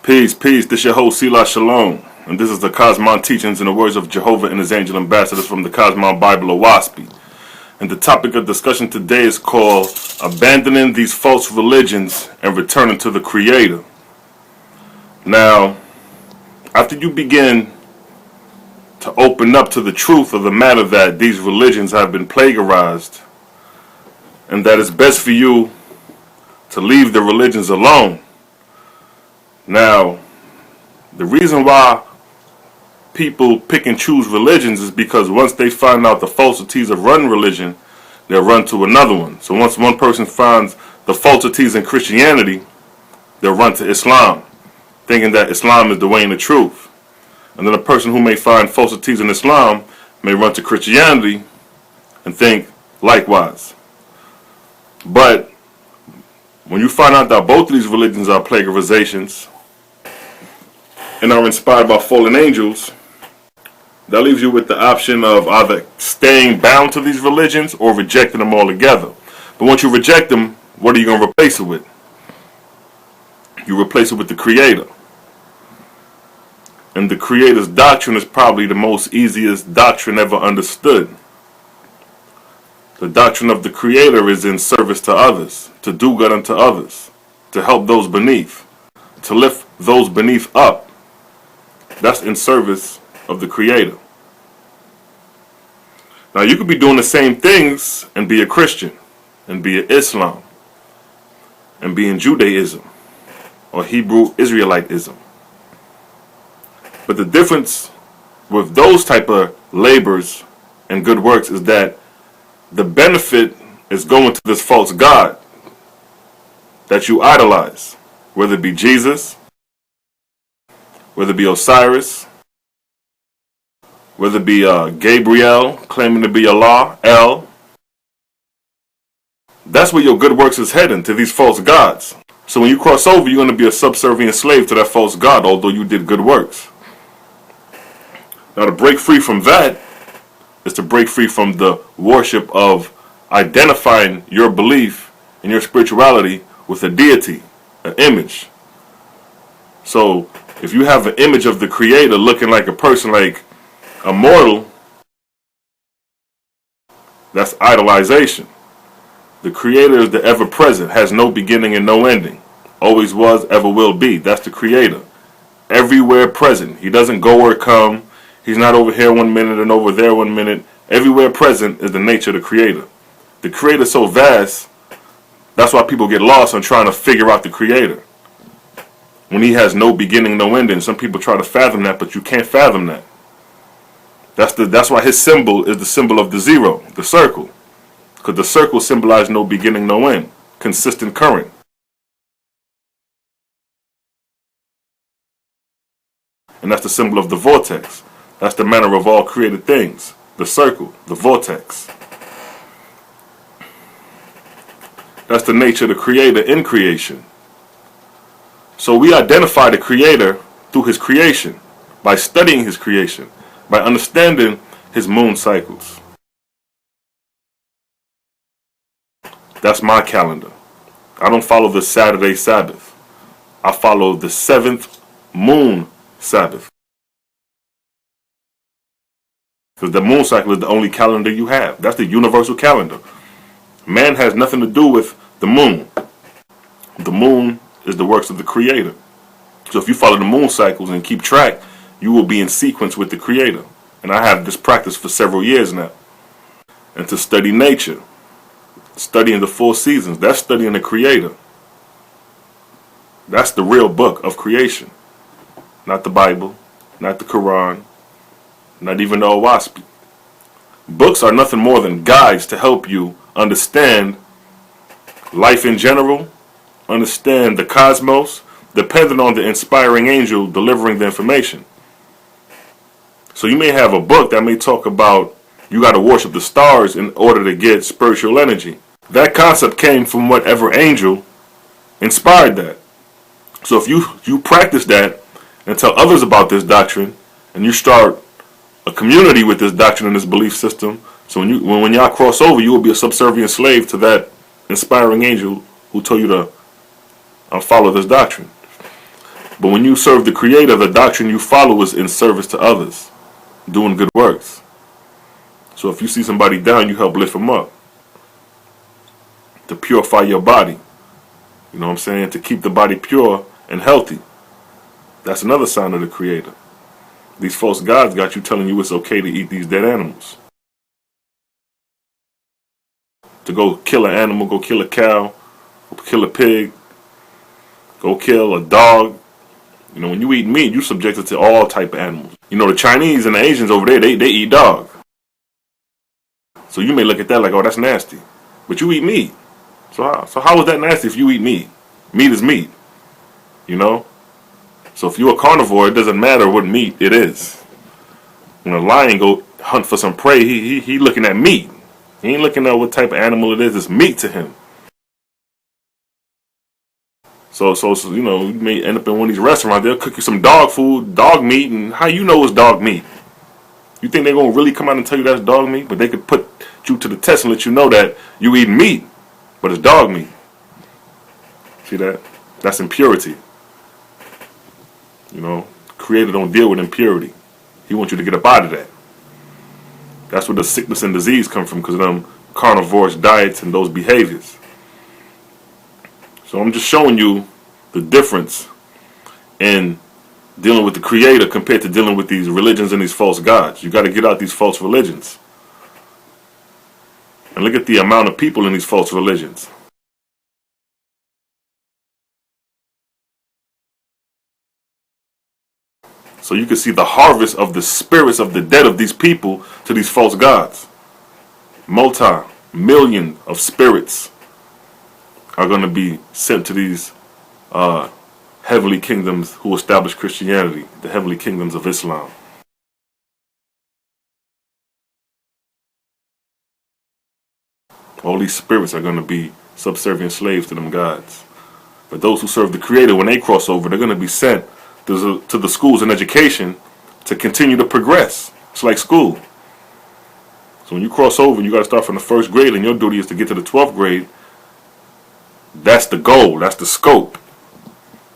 Peace, peace. This your host, Selah-Shalom. And this is the Cosmon teachings in the words of Jehovah and his angel ambassadors from the Cosmon Bible, OAHSPE. And the topic of discussion today is called Abandoning These False Religions and Returning to the Creator. Now, after you begin to open up to the truth of the matter that these religions have been plagiarized and that it's best for you to leave the religions alone. Now, the reason why people pick and choose religions is because once they find out the falsities of one religion, they'll run to another one. So once one person finds the falsities in Christianity, they'll run to Islam, thinking that Islam is the way and the truth. And then a person who may find falsities in Islam may run to Christianity and think likewise. But when you find out that both of these religions are plagiarizations and are inspired by fallen angels, that leaves you with the option of either staying bound to these religions or rejecting them altogether. But once you reject them, what are you going to replace it with? You replace it with the Creator. And the Creator's doctrine is probably the most easiest doctrine ever understood. The doctrine of the Creator is in service to others, to do good unto others, to help those beneath, to lift those beneath up. That's in service of the Creator. Now you could be doing the same things and be a Christian, and be an Islam, and be in Judaism, or Hebrew Israelitism. But the difference with those type of labors and good works is that the benefit is going to this false God that you idolize, whether it be Jesus, whether it be Osiris, whether it be Gabriel claiming to be Allah, El. That's where your good works is heading, to these false gods. So when you cross over, you're going to be a subservient slave to that false god, although you did good works. Now to break free from that is to break free from the worship of identifying your belief and your spirituality with a deity, an image. So if you have an image of the Creator looking like a person, like a mortal, that's idolization. The Creator is the ever-present, has no beginning and no ending. Always was, ever will be. That's the Creator. Everywhere present. He doesn't go or come. He's not over here 1 minute and over there 1 minute. Everywhere present is the nature of the Creator. The Creator is so vast, that's why people get lost on trying to figure out the Creator. When he has no beginning, no ending. Some people try to fathom that, but you can't fathom that. That's why his symbol is the symbol of the zero, the circle. Because the circle symbolizes no beginning, no end. Consistent current. And that's the symbol of the vortex. That's the manner of all created things. The circle, the vortex. That's the nature of the Creator in creation. So we identify the Creator through his creation, by studying his creation, by understanding his moon cycles. That's my calendar. I don't follow the Saturday Sabbath. I follow the 7th moon Sabbath. Because the moon cycle is the only calendar you have. That's the universal calendar. Man has nothing to do with the moon. The moon is the works of the Creator. So if you follow the moon cycles and keep track, you will be in sequence with the Creator. And I have this practice for several years now. And to study nature, studying the 4 seasons, that's studying the Creator. That's the real book of creation. Not the Bible, not the Quran, not even the OAHSPE. Books are nothing more than guides to help you understand life in general, understand the cosmos, depending on the inspiring angel delivering the information. So you may have a book that may talk about you got to worship the stars in order to get spiritual energy. That concept came from whatever angel inspired that. So if you practice that and tell others about this doctrine, and you start a community with this doctrine and this belief system, so when y'all cross over, you will be a subservient slave to that inspiring angel who told you to follow this doctrine. But when you serve the Creator, the doctrine you follow is in service to others, doing good works. So if you see somebody down, you help lift them up, to purify your body. You know what I'm saying? To keep the body pure and healthy. That's another sign of the Creator. These false gods got you telling you it's okay to eat these dead animals. To go kill an animal, go kill a cow, go kill a pig, go kill a dog. You know, when you eat meat, you're subjected to all type of animals. You know, the Chinese and the Asians over there, they eat dog. So you may look at that like, oh, that's nasty. But you eat meat. So how is that nasty if you eat meat? Meat is meat. You know? So if you're a carnivore, it doesn't matter what meat it is. When a lion go hunt for some prey, he looking at meat. He ain't looking at what type of animal it is. It's meat to him. So you know, you may end up in one of these restaurants. They'll cook you some dog food, dog meat, and how you know it's dog meat? You think they're gonna really come out and tell you that's dog meat? But they could put you to the test and let you know that you eat meat, but it's dog meat. See that? That's impurity. You know, Creator don't deal with impurity. He wants you to get up out of that. That's where the sickness and disease come from, because of them carnivorous diets and those behaviors. So I'm just showing you the difference in dealing with the Creator compared to dealing with these religions and these false gods. You got to get out these false religions. And look at the amount of people in these false religions. So you can see the harvest of the spirits of the dead of these people to these false gods. Multi-million of spirits are going to be sent to these heavenly kingdoms who establish Christianity, the heavenly kingdoms of Islam. All these spirits are going to be subservient slaves to them gods. But those who serve the Creator, when they cross over, they're going to be sent to the schools and education to continue to progress. It's like school. So when you cross over, you got to start from the first grade, and your duty is to get to the 12th grade. That's the goal. That's the scope.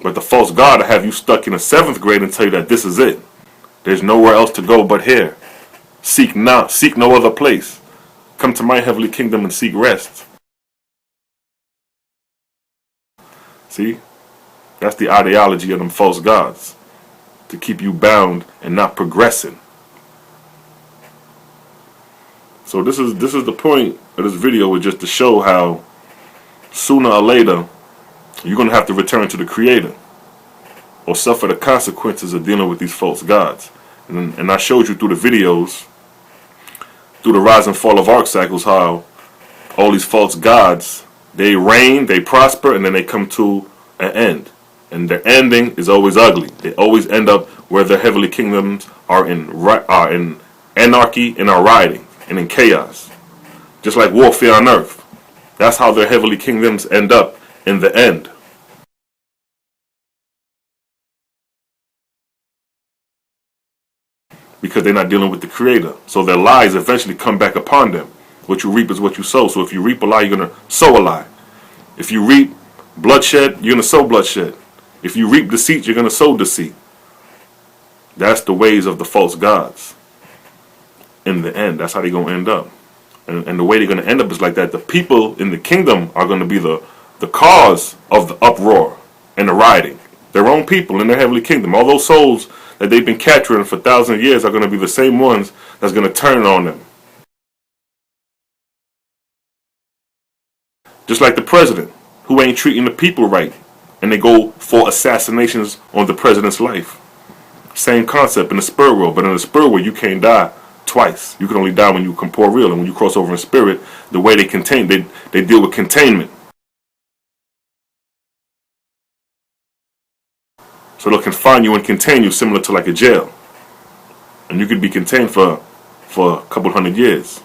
But the false god will have you stuck in the 7th grade and tell you that this is it. There's nowhere else to go but here. Seek no other place. Come to my heavenly kingdom and seek rest. See? That's the ideology of them false gods. To keep you bound and not progressing. So this is the point of this video, is just to show how sooner or later you're going to have to return to the Creator or suffer the consequences of dealing with these false gods. And I showed you through the videos, through the rise and fall of arc cycles, how all these false gods, they reign, they prosper, and then they come to an end. And their ending is always ugly. They always end up where their heavenly kingdoms are in anarchy and are rioting and in chaos. Just like warfare on earth. That's how their heavenly kingdoms end up in the end. Because they're not dealing with the Creator. So their lies eventually come back upon them. What you reap is what you sow. So if you reap a lie, you're going to sow a lie. If you reap bloodshed, you're going to sow bloodshed. If you reap deceit, you're going to sow deceit. That's the ways of the false gods. In the end, that's how they're going to end up. And the way they're going to end up is like that. The people in the kingdom are going to be the cause of the uproar and the rioting. Their own people in their heavenly kingdom. All those souls that they've been capturing for thousands of years are going to be the same ones that's going to turn on them. Just like the president, who ain't treating the people right, and they go for assassinations on the president's life. Same concept in the spirit world, but in the spirit world you can't die twice. You can only die when you corporeal, and when you cross over in spirit, the way they deal with containment. So they'll confine you and contain you, similar to like a jail. And you could be contained for a couple hundred years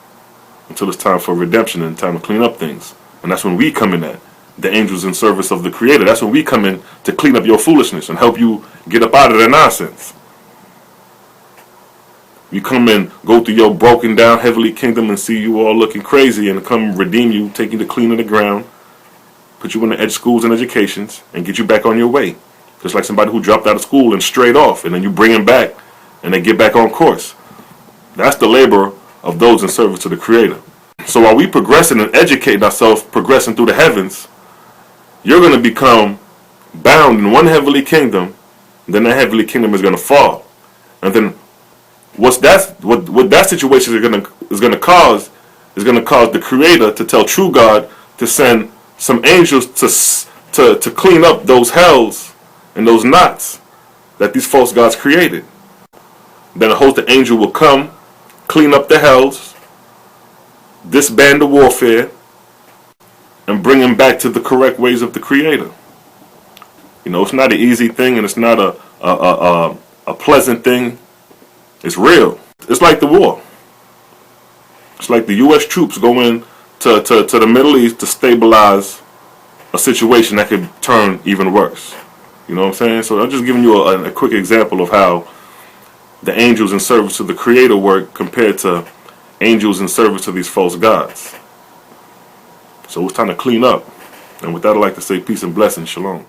until it's time for redemption and time to clean up things. And that's when we come in at. The angels in service of the Creator. That's when we come in to clean up your foolishness and help you get up out of the nonsense. You come and go through your broken down heavenly kingdom and see you all looking crazy, and come redeem you, take you to clean the ground, put you in the edge schools and educations, and get you back on your way. Just like somebody who dropped out of school and strayed off, and then you bring them back, and they get back on course. That's the labor of those in service to the Creator. So while we progressing and educating ourselves, progressing through the heavens, you're going to become bound in one heavenly kingdom, then that heavenly kingdom is going to fall. And then what that situation is going to cause the Creator to tell true God to send some angels to clean up those hells and those knots that these false gods created. Then a host of angels will come, clean up the hells, disband the warfare, and bring him back to the correct ways of the Creator. You know, it's not an easy thing, and it's not a pleasant thing. It's real. It's like the war. It's like the U.S. troops going to the Middle East to stabilize a situation that could turn even worse. You know what I'm saying? So I'm just giving you a quick example of how the angels in service to the Creator work compared to angels in service to these false gods. So it's time to clean up. And with that, I'd like to say peace and blessings. Shalom.